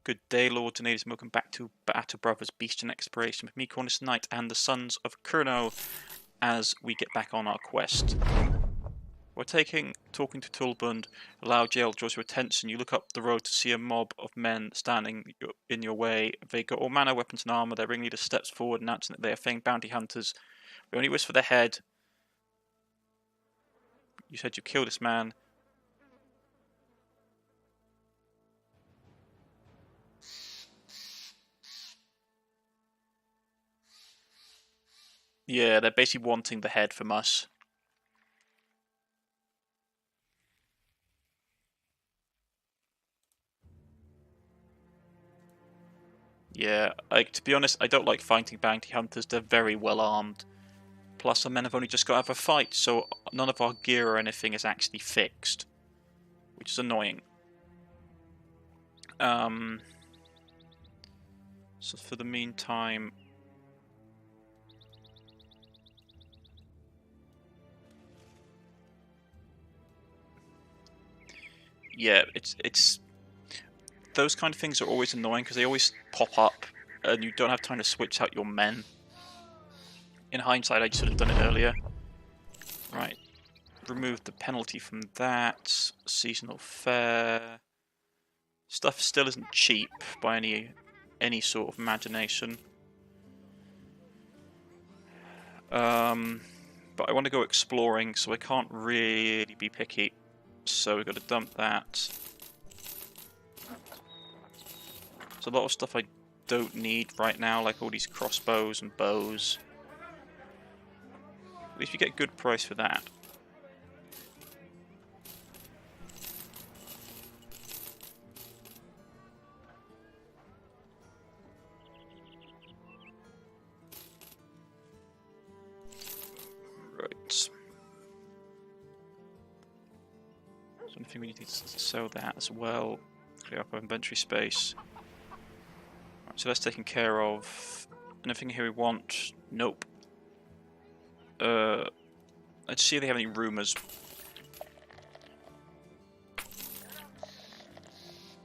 Good day, Lords and ladies, and welcome back to Battle Brothers Beast and Exploration with me, Cornus Knight, and the Sons of Kurno as we get back on our quest. We're talking to Tulbund. A loud yell draws your attention. You look up the road to see a mob of men standing in your way. They got all manner of weapons and armour. Their ringleader steps forward, announcing that they are famed bounty hunters. We only wish for their head. You said you killed this man. Yeah, they're basically wanting the head from us. Yeah, to be honest, I don't like fighting bounty hunters. They're very well armed. Plus, our men have only just got out of a fight, so none of our gear or anything is actually fixed, which is annoying. So for the meantime, yeah, it's those kind of things are always annoying because they always pop up, and you don't have time to switch out your men. In hindsight, I should have done it earlier. Right, remove the penalty from that. Seasonal fare. Stuff still isn't cheap by any sort of imagination. But I want to go exploring, so I can't really be picky. So we've got to dump that. There's a lot of stuff I don't need right now, like all these crossbows and bows. At least we get a good price for that. Right. So I think we need to sell that as well. Clear up our inventory space. Right, so that's taken care of. Anything here we want? Nope. Let's see if they have any rumours.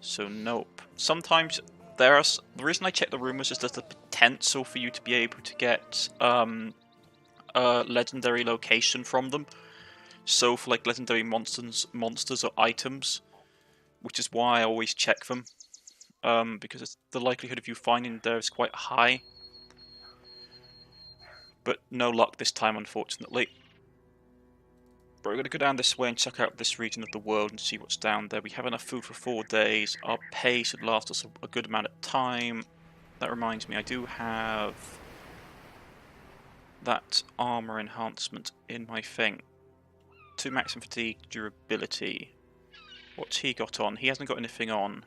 So nope. Sometimes the reason I check the rumours is there's the potential for you to be able to get a legendary location from them. So for like legendary monsters or items, which is why I always check them, because the likelihood of you finding there is quite high. But no luck this time, unfortunately. But we're going to go down this way and check out this region of the world and see what's down there. We have enough food for 4 days. Our pay should last us a good amount of time. That reminds me, I do have that armor enhancement in my thing. 2 maximum fatigue, durability. What's he got on? He hasn't got anything on.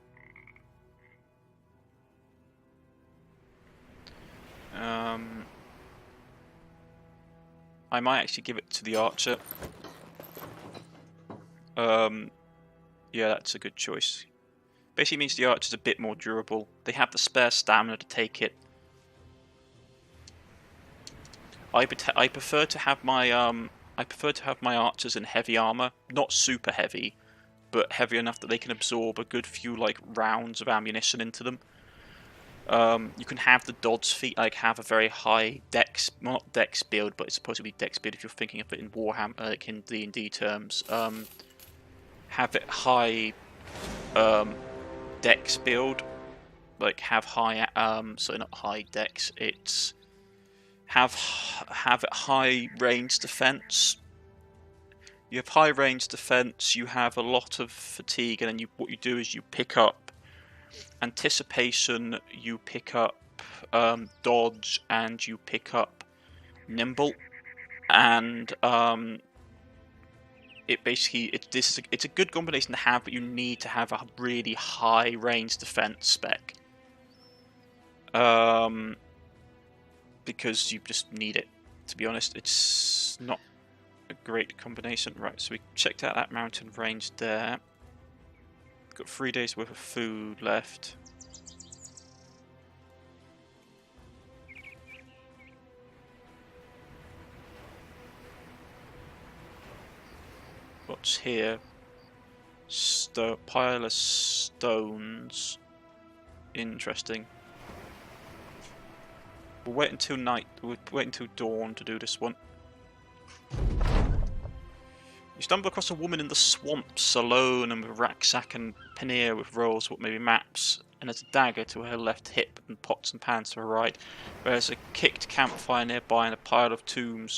I might actually give it to the archer. Yeah, that's a good choice. Basically means the archer's a bit more durable. They have the spare stamina to take it. I prefer to have my archers in heavy armor, not super heavy, but heavy enough that they can absorb a good few like rounds of ammunition into them. You can have the Dod's feet like have a very high dex, well, not dex build, but it's supposed to be dex build if you're thinking of it in Warhammer, like in D&D terms. Have it high dex build, like have high sorry, not high dex, it's have it high range defense. You have high range defense, you have a lot of fatigue, and then what you do is you pick up anticipation, you pick up dodge, and you pick up nimble, and it's a good combination to have, but you need to have a really high range defense spec. Because you just need it. To be honest, it's not a great combination. Right, so we checked out that mountain range there. Got 3 days worth of food left. What's here? Pile of stones. Interesting. We'll wait until night. We'll wait until dawn to do this one. You stumble across a woman in the swamps, alone and with a rucksack and pannier with rolls, what may be maps, and there's a dagger to her left hip and pots and pans to her right. There's a kicked campfire nearby and a pile of tombs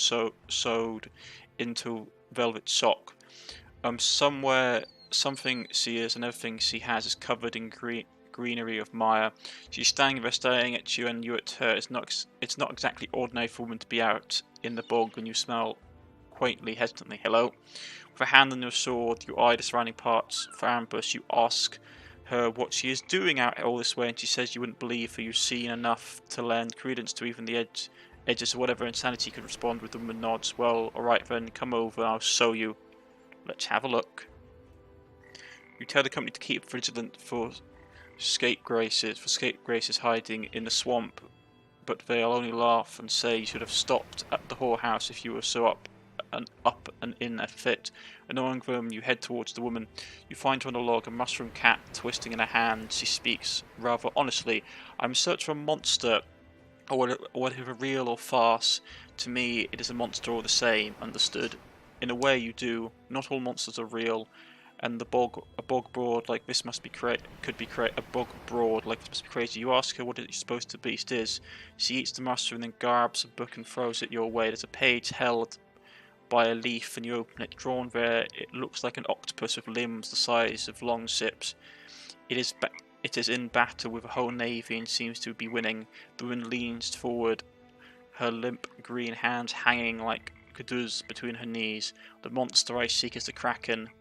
sewed into velvet sock. Somewhere, something she is and everything she has is covered in greenery of mire. She's standing there staring at you and you at her. It's not exactly ordinary for a woman to be out in the bog when you smell quaintly, hesitantly. Hello? With a hand on your sword, you eye the surrounding parts for ambush. You ask her what she is doing out all this way, and she says you wouldn't believe, for you've seen enough to lend credence to even the edges of whatever insanity could respond. With the woman nods. Well, alright then, come over and I'll show you. Let's have a look. You tell the company to keep vigilant for scapegraces hiding in the swamp, but they'll only laugh and say you should have stopped at the whorehouse if you were so up and in a fit. Annoying them, you head towards the woman. You find her on a log, a mushroom cat twisting in her hand. She speaks rather honestly. I'm in search for a monster, or whatever, real or farce. To me, it is a monster all the same. Understood? In a way, you do. Not all monsters are real, and a bog broad like this must be crazy. You ask her what it's supposed to be. It is. She eats the mushroom, then garbs a book and throws it your way. There's a page held by a leaf, and you open it. Drawn there, it looks like an octopus with limbs the size of long ships. It is in battle with a whole navy and seems to be winning. The woman leans forward, her limp green hands hanging like kudos between her knees. The monster I seek is the Kraken.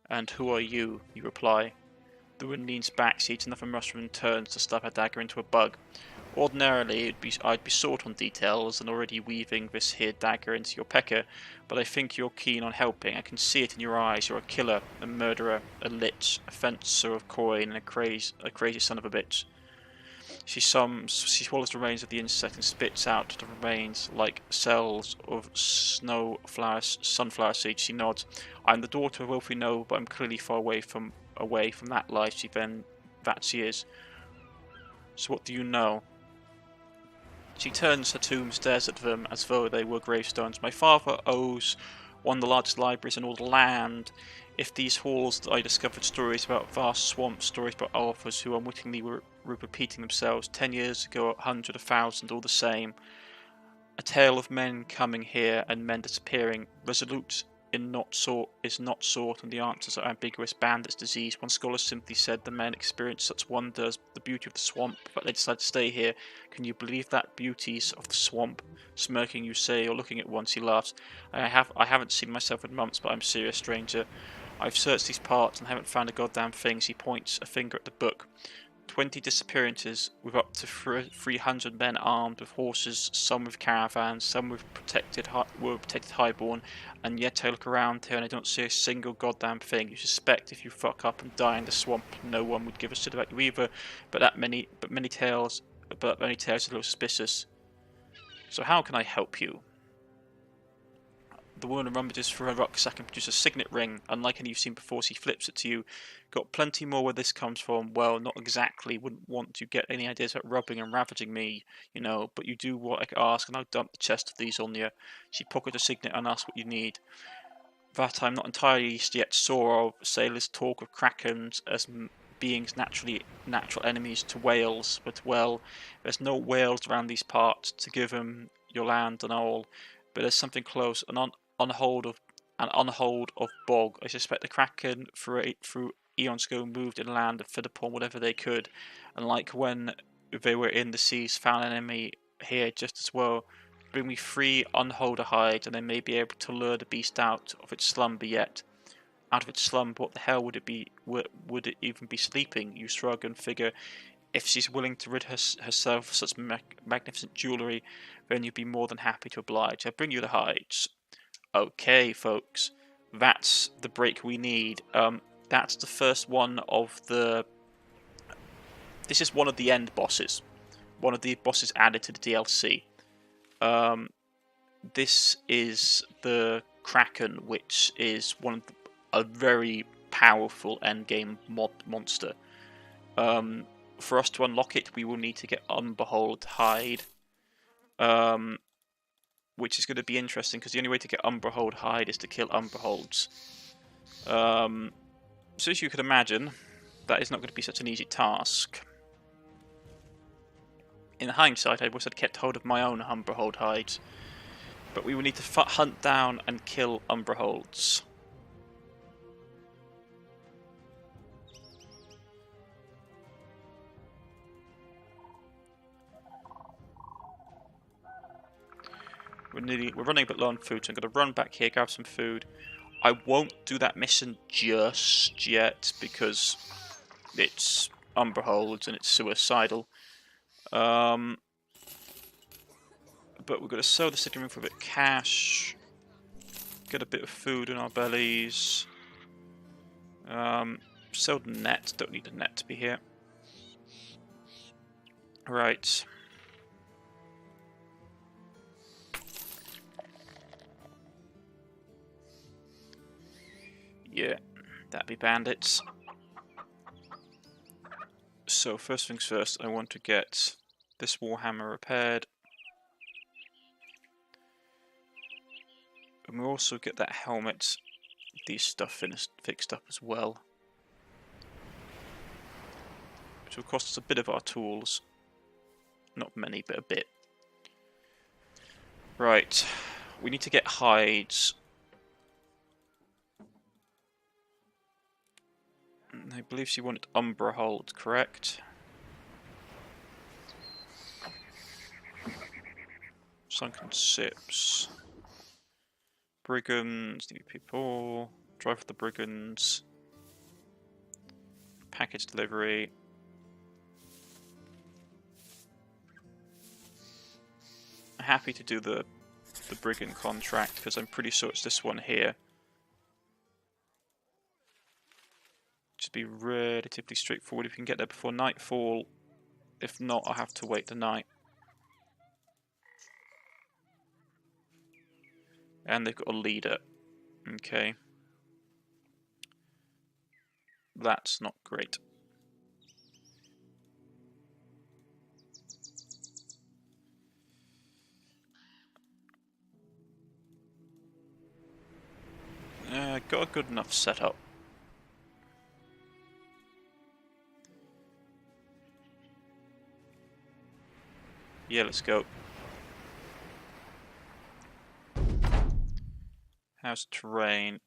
And who are you? You reply. The woman leans back, she eats another mushroom and turns to stuff her dagger into a bug. Ordinarily, I'd be short on details and already weaving this here dagger into your pecker, but I think you're keen on helping. I can see it in your eyes. You're a killer, a murderer, a lich, a fencer of coin, and a crazy son of a bitch. She swallows the remains of the insect and spits out the remains like cells of sunflower seeds. She nods. I'm the daughter of Wilfrey No, but I'm clearly far away from that life. She is. So what do you know? She turns her tomb, stares at them as though they were gravestones. My father owes one of the largest libraries in all the land. If these halls that I discovered stories about vast swamps, stories about authors who unwittingly were repeating themselves 10 years ago, 100, 1,000, all the same. A tale of men coming here and men disappearing. Resolute is not sought, and the answers are ambiguous. Bandits, disease. One scholar simply said the men experienced such wonders, the beauty of the swamp, but they decided to stay here. Can you believe that? Beauties of the swamp. Smirking, you say, or looking at once, he laughs. I haven't seen myself in months, but I'm serious, stranger. I've searched these parts and haven't found a goddamn thing. He points a finger at the book. 20 disappearances with up to 300 men armed with horses, some with caravans, some with protected highborn, and yet I look around here and I don't see a single goddamn thing. You suspect if you fuck up and die in the swamp, no one would give a shit about you either, but many tales are a little suspicious. So how can I help you? The woman rummages through her rucksack and produces a signet ring. Unlike any you've seen before, she flips it to you. Got plenty more where this comes from. Well, not exactly. Wouldn't want to get any ideas about robbing and ravaging me, but you do what I ask, and I'll dump the chest of these on you. She pockets a signet and asks what you need. That I'm not entirely yet sure of. Sailors talk of krakens as beings natural enemies to whales, but well, there's no whales around these parts to give them your land and all. But there's something close, an unhold of bog. I suspect the Kraken through eons ago moved inland and fed upon whatever they could, and like when they were in the seas, found an enemy here just as well. Bring me 3 unholder hides, and they may be able to lure the beast out of its slumber yet. Out of its slumber, what the hell would it be? Would it even be sleeping? You shrug and figure, if she's willing to rid herself of such magnificent jewellery, then you'd be more than happy to oblige. I'll bring you the hides. Okay, folks, that's the break we need. That's the first one of the... This is one of the end bosses. One of the bosses added to the DLC. This is the Kraken, which is a very powerful endgame monster. For us to unlock it, we will need to get Umberhold Hide, which is going to be interesting because the only way to get Umberhold Hide is to kill Umberholds. So as you can imagine, that is not going to be such an easy task. In hindsight, I wish I'd kept hold of my own Umberhold hides, but we will need to hunt down and kill Umberholds. We're running a bit low on food, so I'm going to run back here, grab some food. I won't do that mission just yet because it's Umberholds and it's suicidal. But we're going to sell the city room for a bit of cash. Get a bit of food in our bellies. Sell the net. Don't need the net to be here. Right. Yeah, that'd be bandits. So first things first, I want to get this Warhammer repaired. And we'll also get that helmet, these stuff fixed up as well. Which will cost us a bit of our tools. Not many, but a bit. Right, we need to get hides. I believe she wanted Umberhold, correct? Sunken Sips. Brigands, need people. Drive for the Brigands. Package delivery. I'm happy to do the Brigand contract because I'm pretty sure it's this one here. Should be relatively straightforward if we can get there before nightfall. If not, I'll have to wait the night. And they've got a leader. Okay. That's not great. Got a good enough setup. Yeah, let's go. How's terrain?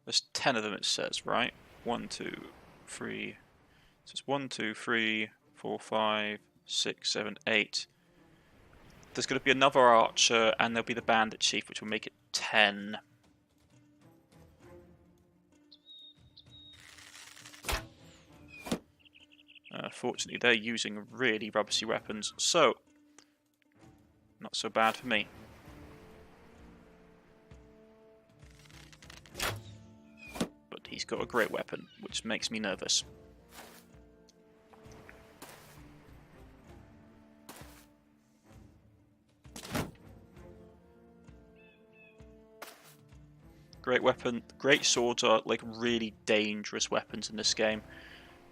There's 10 of them, it says, right? 1, 2, 3. So it's 1, 2, 3, 4, 5, 6, 7, 8. There's going to be another archer, and there'll be the bandit chief, which will make it 10. Fortunately, they're using really rubbishy weapons, so not so bad for me. But he's got a great weapon, which makes me nervous. Great weapon. Great swords are like really dangerous weapons in this game,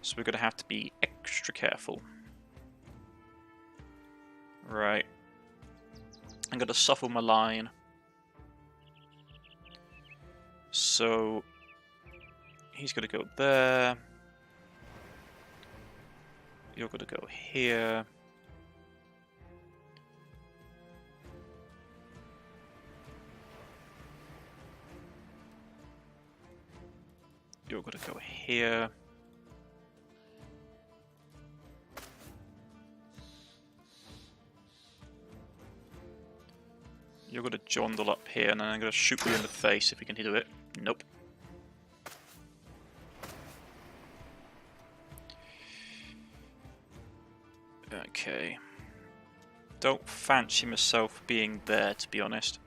so we're going to have to be extra careful. Right. I'm going to shuffle my line. So he's going to go there. You're going to go here. You're going to go here. You're going to jondle up here, and then I'm going to shoot you in the face if we can do it. Nope. Okay. Don't fancy myself being there, to be honest.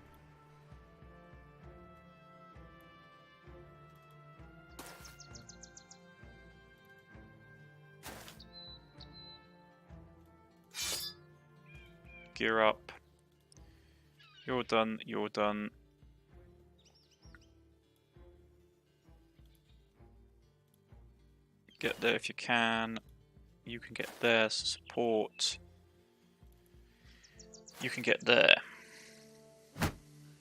Gear up. You're done, you're done. Get there if you can. You can get there, support. You can get there.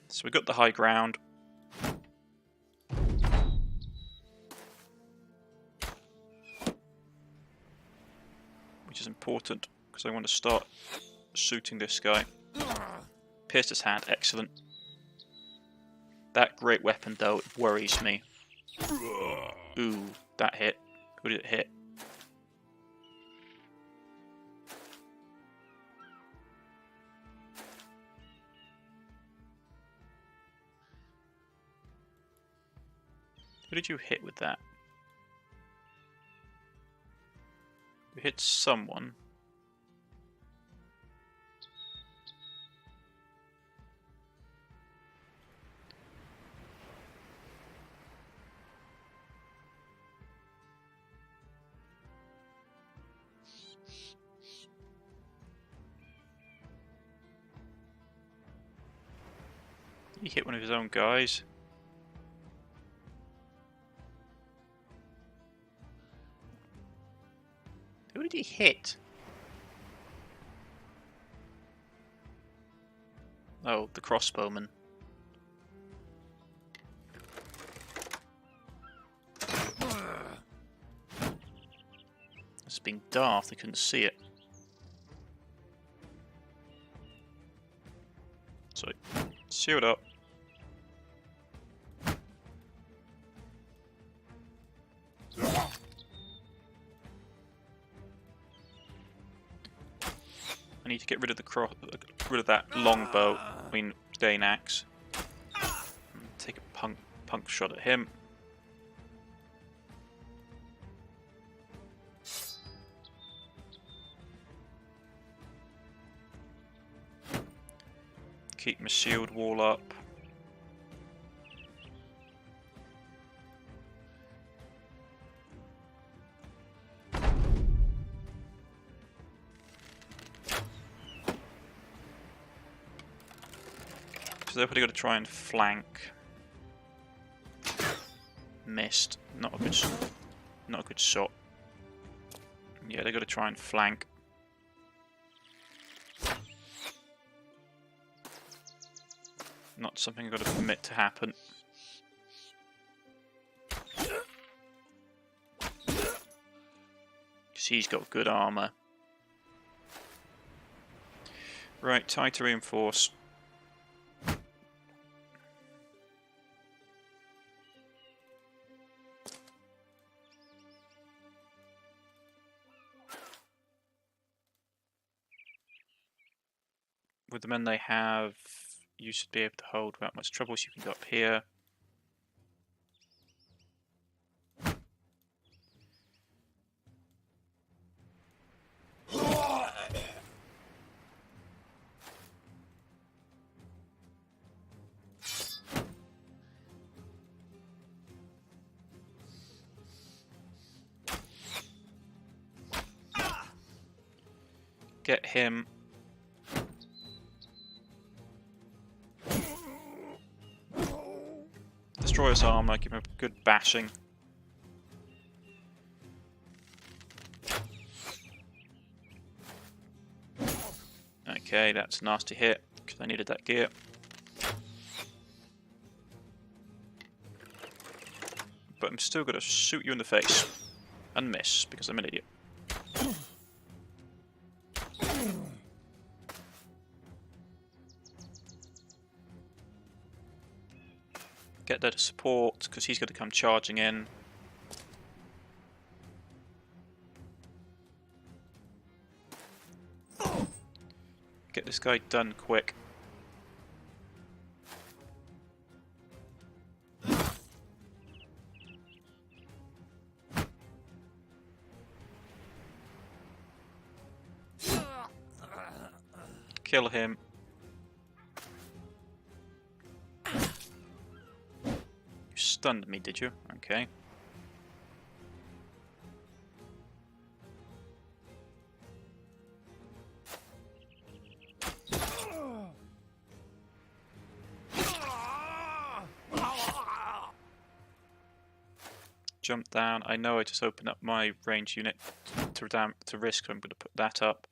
So we got the high ground. Which is important, because I want to start shooting this guy. Pierced his hand, excellent. That great weapon though, it worries me. Ooh, that hit. Who did it hit? Who did you hit with that? You hit someone. He hit one of his own guys. Who did he hit? Oh, the crossbowman. It's being daft, I couldn't see it. So, shield up. I need to get rid of that longbow. I mean, Dane axe. Take a punk shot at him. Keep my shield wall up. So they're probably going to try and flank. Missed. Not a good shot. Yeah, they're going to try and flank. Not something I've got to permit to happen. Because he's got good armour. Right, time to reinforce. With the men they have, you should be able to hold without much trouble, so you can go up here. Get him. Destroy his armor, give him a good bashing. Okay, that's a nasty hit, because I needed that gear. But I'm still going to shoot you in the face. And miss, because I'm an idiot. Get there to support, because he's going to come charging in. Get this guy done quick. Kill him. You stunned me, did you? Okay. jump down. I know I just opened up my range unit to risk, so I'm going to put that up.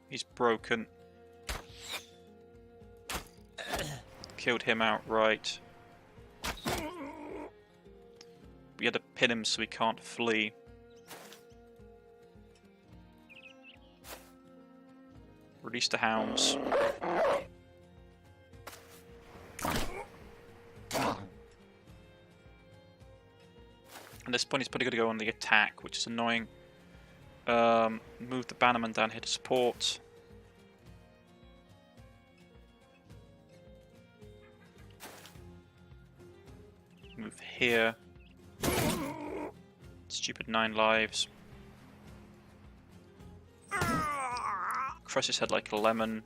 He's broken. Killed him outright. We had to pin him so he can't flee. Release the hounds. At this point he's probably going to go on the attack, which is annoying. Move the bannerman down here to support. Move here. Stupid 9 lives. Crush his head like a lemon.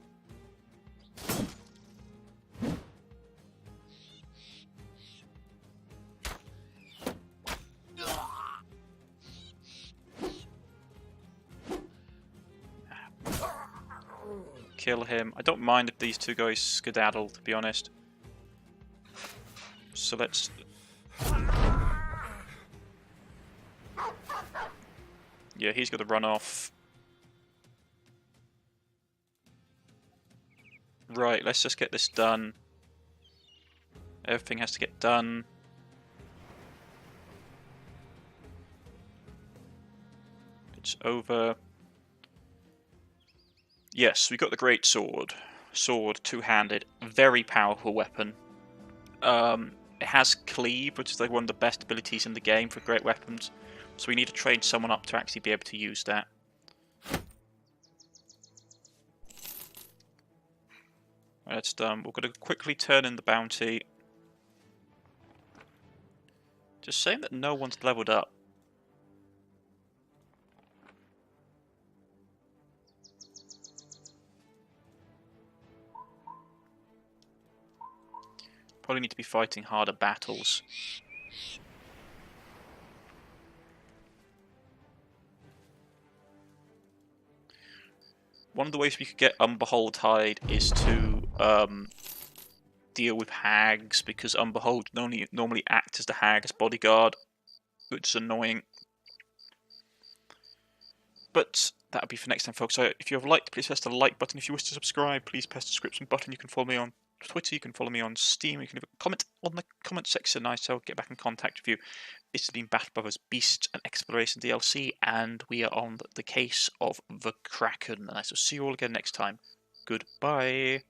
Kill him. I don't mind if these two guys skedaddle, to be honest. So let's... Yeah, he's got to run off. Right, let's just get this done. Everything has to get done. It's over. Yes, we got the great sword. Sword, two-handed, very powerful weapon. It has cleave, which is like one of the best abilities in the game for great weapons. So we need to train someone up to actually be able to use that. That's done. We're going to quickly turn in the bounty. Just saying that no one's leveled up. Probably need to be fighting harder battles. One of the ways we could get Umberhold Hide is to deal with hags, because Umberhold normally act as the hag's bodyguard, which is annoying. But that'll be for next time, folks. So if you have liked, please press the like button. If you wish to subscribe, please press the subscription button. You can follow me on Twitter, you can follow me on Steam, you can leave a comment on the comment section, and I'll get back in contact with you. This has been Battle Brothers Beast and Exploration DLC, and we are on the case of the Kraken. And I shall see you all again next time. Goodbye.